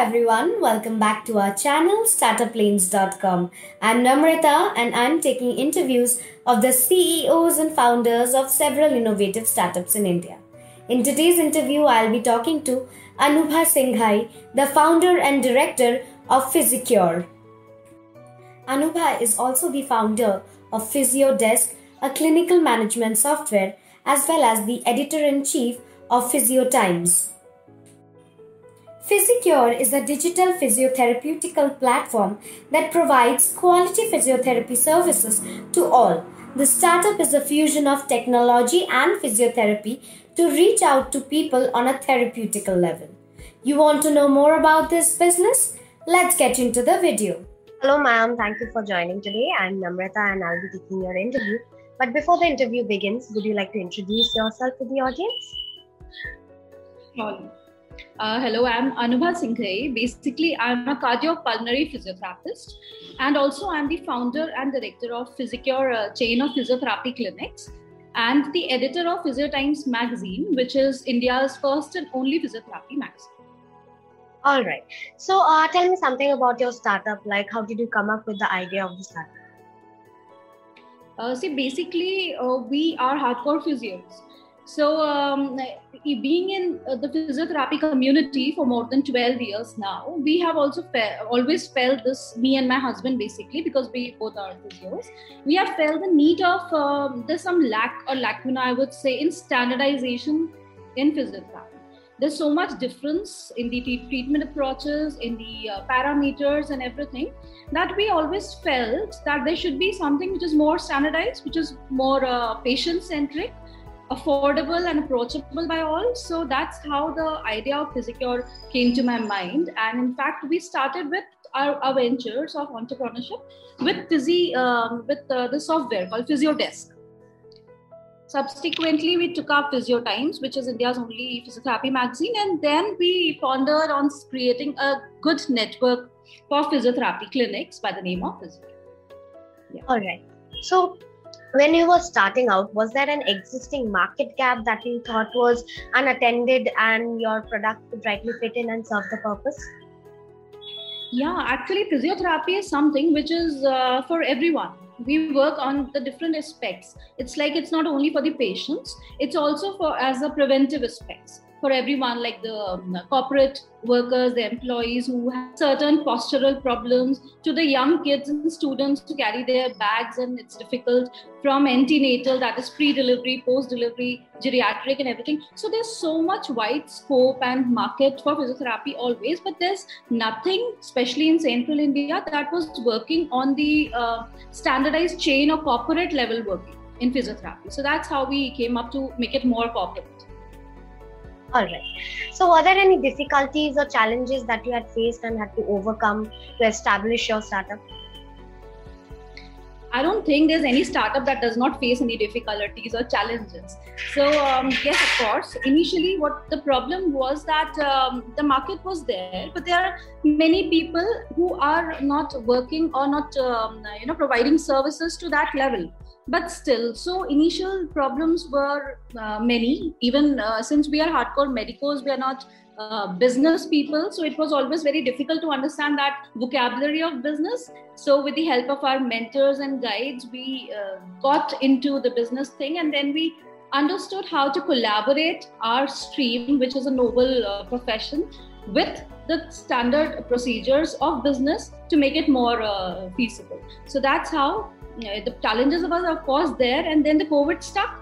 everyone, welcome back to our channel startuplanes.com. I'm Namrata and I'm taking interviews of the CEOs and founders of several innovative startups in India. In today's interview, I'll be talking to Anubha Singhai, the founder and director of Physicure. Anubha is also the founder of PhysioDesk, a clinical management software, as well as the editor-in-chief of PhysioTimes. Physicure is a digital physiotherapeutical platform that provides quality physiotherapy services to all. The startup is a fusion of technology and physiotherapy to reach out to people on a therapeutical level. You want to know more about this business? Let's get into the video. Hello ma'am, thank you for joining today. I'm Namrata and I'll be taking your interview. But before the interview begins, would you like to introduce yourself to the audience? Sure. Hello, I'm Anubha Singhai. Basically, I'm a cardiopulmonary physiotherapist and also I'm the founder and director of Physicure, a chain of physiotherapy clinics, and the editor of PhysioTimes magazine, which is India's first and only physiotherapy magazine. All right. So tell me something about your startup. Like, how did you come up with the idea of the startup? Basically, we are hardcore physios. So being in the physiotherapy community for more than 12 years now, we have also always felt this, me and my husband basically, because we both are physios, we have felt the need of, there's some lack or lacuna, I would say, in standardization in physiotherapy. There's so much difference in the treatment approaches, in the parameters and everything, that we always felt that there should be something which is more standardized, which is more patient-centric, affordable and approachable by all. So that's how the idea of Physicure came to my mind. And in fact, we started with our ventures of entrepreneurship with the software called PhysioDesk. Subsequently, we took up PhysioTimes, which is India's only physiotherapy magazine, and then we pondered on creating a good network for physiotherapy clinics by the name of Physicure. Yeah. All right. So when you were starting out, was there an existing market gap that you thought was unattended and your product could rightly fit in and serve the purpose? Yeah, actually, physiotherapy is something which is for everyone. We work on the different aspects. It's like it's not only for the patients, it's also for as a preventive aspects for everyone, like the corporate workers, the employees who have certain postural problems, to the young kids and students to carry their bags and it's difficult, from antenatal, that is pre-delivery, post-delivery, geriatric and everything. So there's so much wide scope and market for physiotherapy always, but there's nothing, especially in central India, that was working on the standardized chain or corporate level working in physiotherapy. So that's how we came up to make it more corporate. All right. So were there any difficulties or challenges that you had faced and had to overcome to establish your startup? I don't think there's any startup that does not face any difficulties or challenges. So yes, of course, initially what the problem was that the market was there, but there are many people who are not working or not providing services to that level. But still, so initial problems were many, even since we are hardcore medicos, we are not business people. So it was always very difficult to understand that vocabulary of business. So with the help of our mentors and guides, we got into the business thing, and then we understood how to collaborate our stream, which is a noble profession, with the standard procedures of business to make it more feasible. So that's how the challenges were, of course, there, and then the COVID stuck,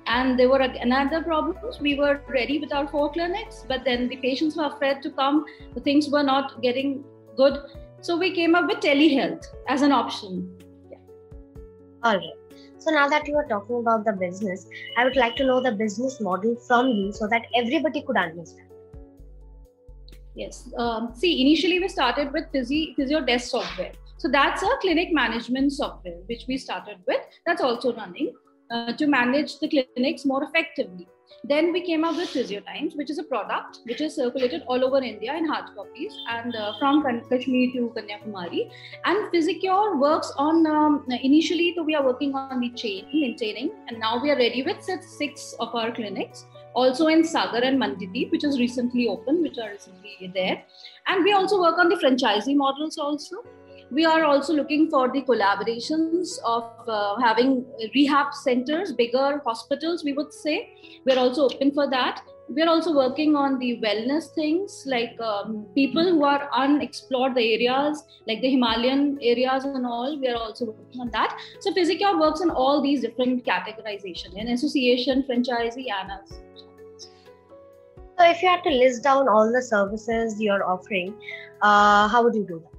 and there were another problems. We were ready with our 4 clinics, but then the patients were afraid to come. The things were not getting good, so we came up with telehealth as an option. Yeah. All right. So now that you are talking about the business, I would like to know the business model from you so that everybody could understand. Yes. Initially we started with PhysioDesk software. So that's a clinic management software which we started with. That's also running to manage the clinics more effectively. Then we came up with PhysioTimes, which is a product which is circulated all over India in hard copies and from Kashmir to Kanyakumari. And Physicure works on, initially we are working on the chain, maintaining, and now we are ready with 6 of our clinics also in Sagar and Manditi, which is recently open, which are recently there. And we also work on the franchisee models also. We are also looking for the collaborations of having rehab centers, bigger hospitals, we would say. We're also open for that. We're also working on the wellness things, like people who are unexplored the areas, like the Himalayan areas and all. We are also working on that. So Physicure works on all these different categorization, in association, franchisee, and us. So if you had to list down all the services you're offering, how would you do that?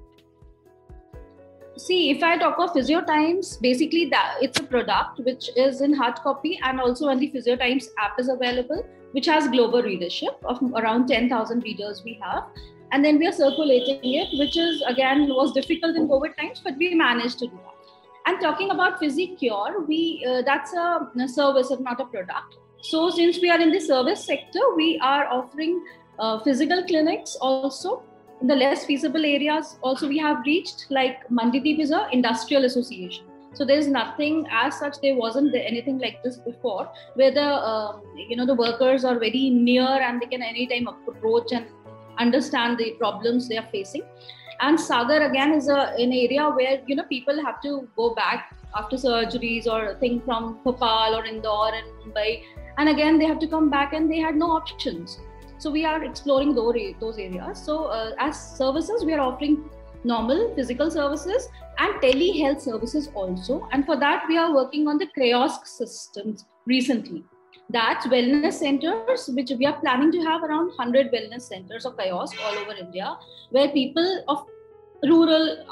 See, if I talk of PhysioTimes, basically that it's a product which is in hard copy, and also when the PhysioTimes app is available, which has global readership of around 10,000 readers we have. And then we are circulating it, which is again was difficult in COVID times, but we managed to do that. And talking about PhysiCure, that's a service, not a product. So since we are in the service sector, we are offering physical clinics also. In the less feasible areas also we have reached, like Manditi is an industrial association. So there's nothing as such, there wasn't anything like this before, where the workers are very near and they can anytime approach and understand the problems they are facing. And Sagar again is an area where people have to go back after surgeries or think from Bhopal or Indore and Mumbai, and again they have to come back and they had no options. So we are exploring those areas. So as services, we are offering normal physical services and telehealth services also. And for that, we are working on the kiosk systems recently. That's wellness centers, which we are planning to have around 100 wellness centers or kiosks all over India, where people of rural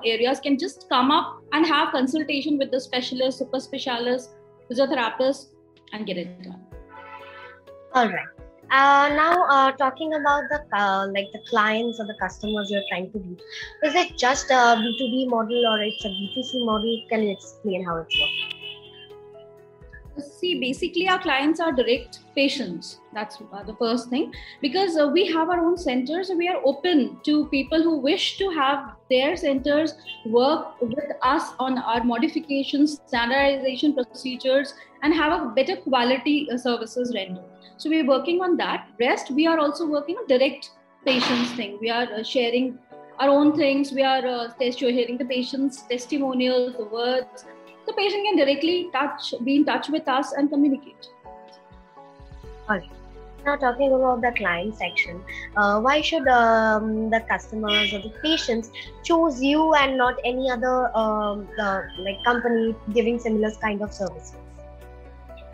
areas can just come up and have consultation with the specialists, super specialists, physiotherapists, and get it done. All right. Now, talking about the clients or the customers you're trying to reach, is it just a B2B model or it's a B2C model? Can you explain how it's working? See, basically our clients are direct patients. That's the first thing, because we have our own centers. We are open to people who wish to have their centers work with us on our modifications, standardization procedures, and have a better quality services rendered. So we are working on that. Rest, we are also working on direct patients thing. We are sharing our own things. We are sharing the patient's testimonials, the words. The patient can directly be in touch with us and communicate. Okay. Now talking about the client section, why should the customers or the patients choose you and not any other company giving similar kind of services?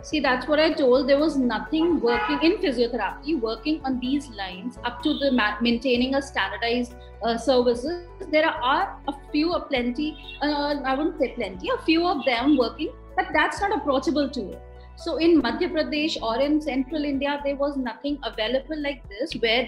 See, that's what I told. There was nothing working in physiotherapy, working on these lines up to the maintaining a standardized services. There are a few, plenty, I wouldn't say plenty, a few of them working, but that's not approachable to it. So in Madhya Pradesh or in central India, there was nothing available like this, where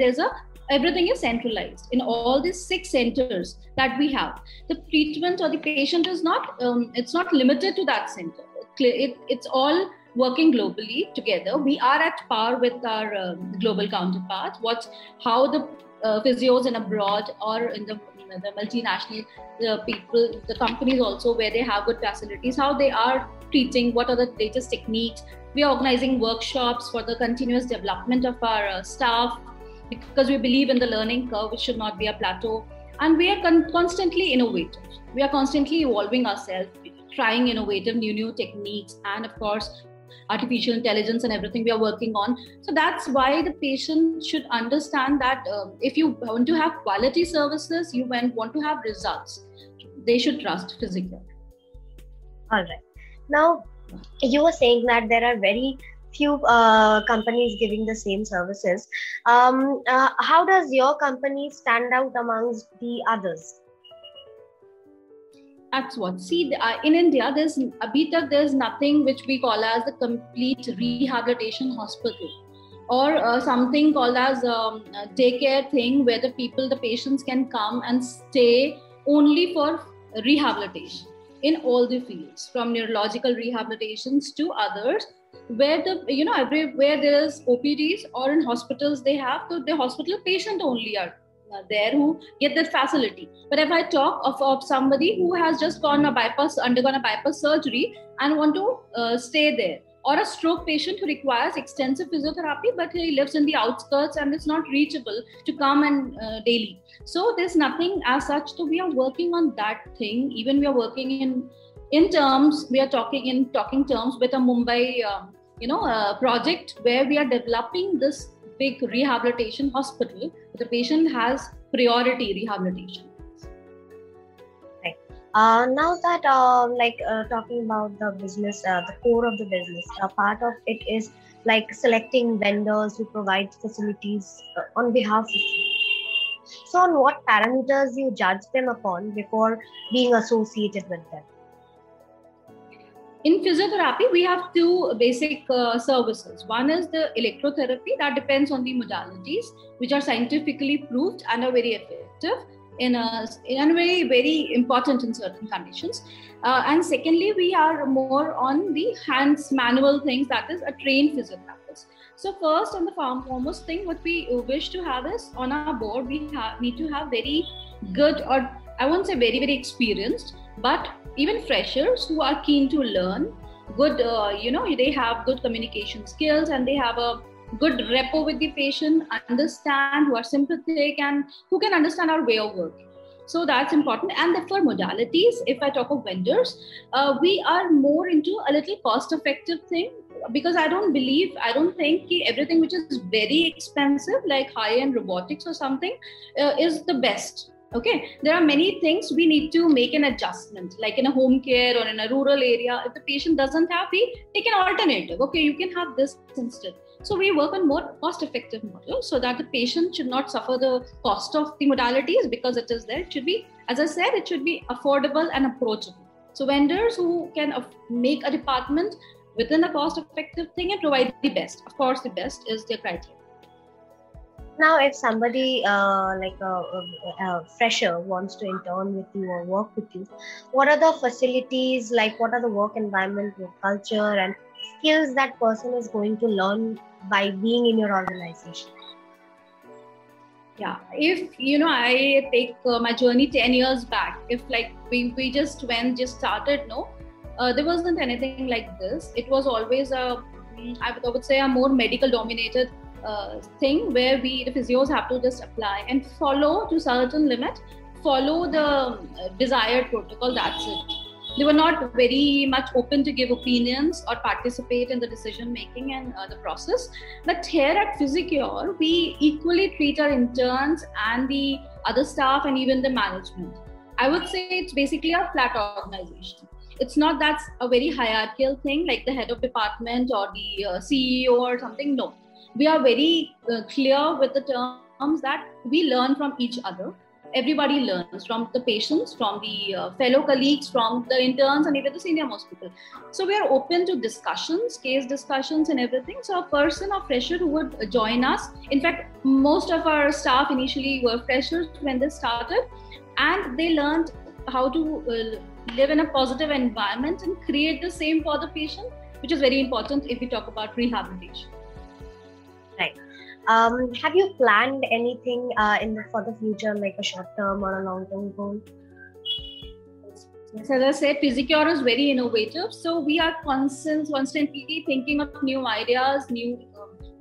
everything is centralized. In all these 6 centers that we have, the treatment or the patient is not, it's not limited to that center. It's all working globally together. We are at par with our global counterparts. How the physios in abroad or in the multinational people, the companies also, where they have good facilities, how they are treating, what are the latest techniques. We are organizing workshops for the continuous development of our staff, because we believe in the learning curve, which should not be a plateau. And we are constantly innovative. We are constantly evolving ourselves, trying innovative new techniques, and of course artificial intelligence and everything we are working on. So that's why the patient should understand that if you want to have quality services, you want to have results, they should trust PhysiCure. All right. Now, you were saying that there are very few companies giving the same services. How does your company stand out amongst the others? That's what. See, in India, there's nothing which we call as the complete rehabilitation hospital, or something called as a daycare thing, where the patients can come and stay only for rehabilitation in all the fields, from neurological rehabilitations to others, where everywhere there's OPDs or in hospitals they have, so the hospital patient only are there who get that facility. But if I talk of somebody who has just undergone a bypass surgery and want to stay there, or a stroke patient who requires extensive physiotherapy, but he lives in the outskirts and it's not reachable to come and daily. So there's nothing as such. So we are working on that thing. Even we are working in terms, we are talking in talking terms with a Mumbai, project where we are developing this big rehabilitation hospital. The patient has priority rehabilitation. Now that talking about the business, the core of the business, a part of it is like selecting vendors who provide facilities on behalf of you. So on what parameters you judge them upon before being associated with them? In physiotherapy, we have two basic services. One is the electrotherapy that depends on the modalities, which are scientifically proved and are very effective. In very, very important in certain conditions. And secondly, we are more on the hands manual things, that is a trained physiotherapist. So first and the foremost thing what we wish to have is on our board, we need to have very good, or I won't say very, very experienced, but even freshers who are keen to learn, good, they have good communication skills and they have a good rapport with the patient, understand, who are sympathetic and who can understand our way of working. So that's important. And for modalities, if I talk of vendors, we are more into a little cost-effective thing, because I don't think everything which is very expensive, like high-end robotics or something, is the best. Okay, there are many things we need to make an adjustment, like in a home care or in a rural area. If the patient doesn't have, we take an alternative. Okay, you can have this instead. So we work on more cost-effective models so that the patient should not suffer the cost of the modalities, because it is there. It should be, as I said, it should be affordable and approachable. So vendors who can make a department within a cost-effective thing and provide the best. Of course, the best is their criteria. Now, if somebody like a fresher wants to intern with you or work with you, what are the facilities, like what are the work environment, work culture and skills that person is going to learn by being in your organization? Yeah, if I take my journey 10 years back, if like we just started, there wasn't anything like this. It was always I would say a more medical dominated thing where the physios have to just apply and follow to certain limit, follow the desired protocol, that's it. They were not very much open to give opinions or participate in the decision making and the process. But here at Physicure, we equally treat our interns and the other staff and even the management. I would say it's basically a flat organization. It's not that's a very hierarchical thing like the head of department or the CEO or something. No, we are very clear with the terms that we learn from each other. Everybody learns from the patients, from the fellow colleagues, from the interns and even the senior most people. So we are open to discussions, case discussions and everything. So a person or fresher who would join us, in fact, most of our staff initially were freshers when they started, and they learned how to live in a positive environment and create the same for the patient, which is very important if we talk about rehabilitation. Right. Have you planned anything for the future, like a short-term or a long-term goal? As I said, Physicure is very innovative. So we are constantly thinking of new ideas, new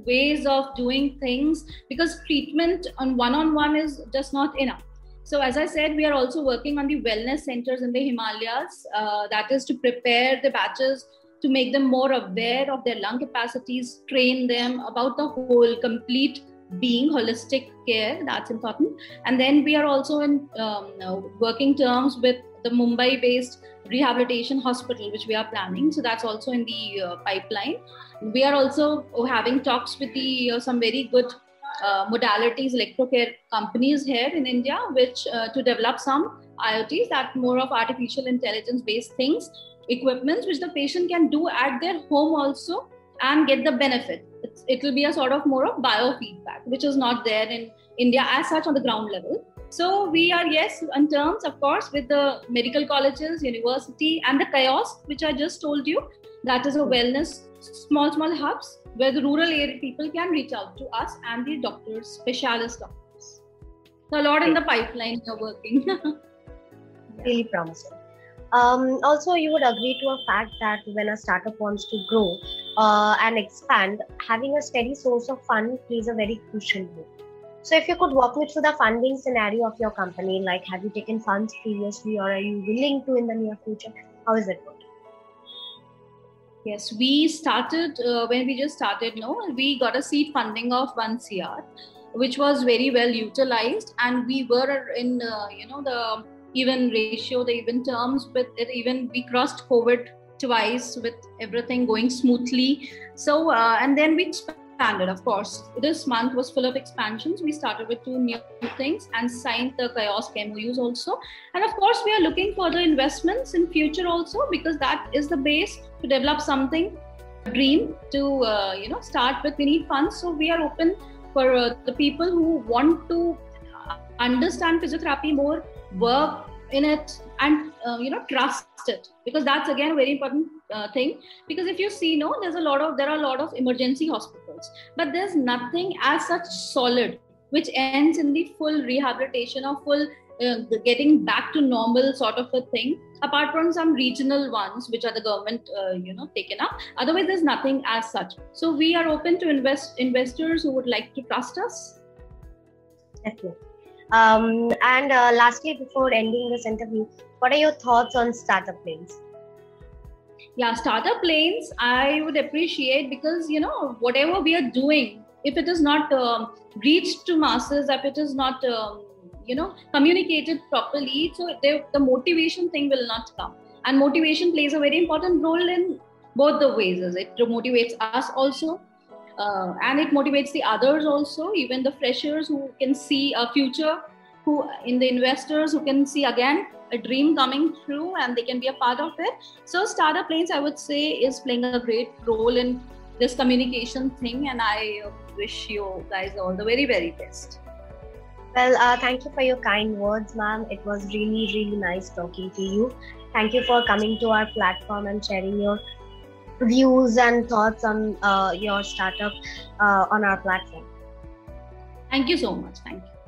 ways of doing things, because treatment on one-on-one is just not enough. So as I said, we are also working on the wellness centers in the Himalayas. That is to prepare the batches, to make them more aware of their lung capacities, train them about the whole complete being, holistic care, that's important. And then we are also in working terms with the Mumbai-based rehabilitation hospital, which we are planning. So that's also in the pipeline. We are also having talks with the some very good modalities, electrocare companies here in India, which to develop some IoTs, that more of artificial intelligence based things, equipments which the patient can do at their home also and get the benefit. It will be a sort of more of biofeedback, which is not there in India as such on the ground level. So we are, yes, in terms, of course, with the medical colleges, university, and the kiosk, which I just told you, that is a wellness, small hubs where the rural area people can reach out to us and the doctors, specialist doctors. So a lot in the pipeline are working. Really promising. Also, you would agree to a fact that when a startup wants to grow, and expand, having a steady source of fund plays a very crucial role. So if you could walk me through the funding scenario of your company, like have you taken funds previously or are you willing to in the near future? How is it going? Yes, we started, when we just started, we got a seed funding of 1 CR, which was very well utilized. And we were in, the even ratio, the even terms with it, even we crossed COVID twice with everything going smoothly. So, and then we expanded, of course. This month was full of expansions. We started with 2 new things and signed the kiosk MOUs also. And of course, we are looking for the investments in future also, because that is the base to develop something, a dream to, start with. We need funds. So we are open for the people who want to understand physiotherapy more, work in it, and trust it, because that's again a very important thing. Because if you see, there are a lot of emergency hospitals, but there's nothing as such solid which ends in the full rehabilitation or full getting back to normal sort of a thing, apart from some regional ones which are the government taken up. Otherwise there's nothing as such. So we are open to investors who would like to trust us. Definitely. And lastly, before ending this interview, what are your thoughts on startup planes? Yeah, startup planes I would appreciate, because whatever we are doing, if it is not reached to masses, if it is not communicated properly, so the motivation thing will not come. And motivation plays a very important role in both the ways. It motivates us also, and it motivates the others also, even the freshers who can see a future, who in the investors who can see again a dream coming through and they can be a part of it. So startup planes, I would say, is playing a great role in this communication thing, and I wish you guys all the very, very best. Well, thank you for your kind words, ma'am. It was really, really nice talking to you. Thank you for coming to our platform and sharing your views and thoughts on your startup on our platform. Thank you so much. Thank you.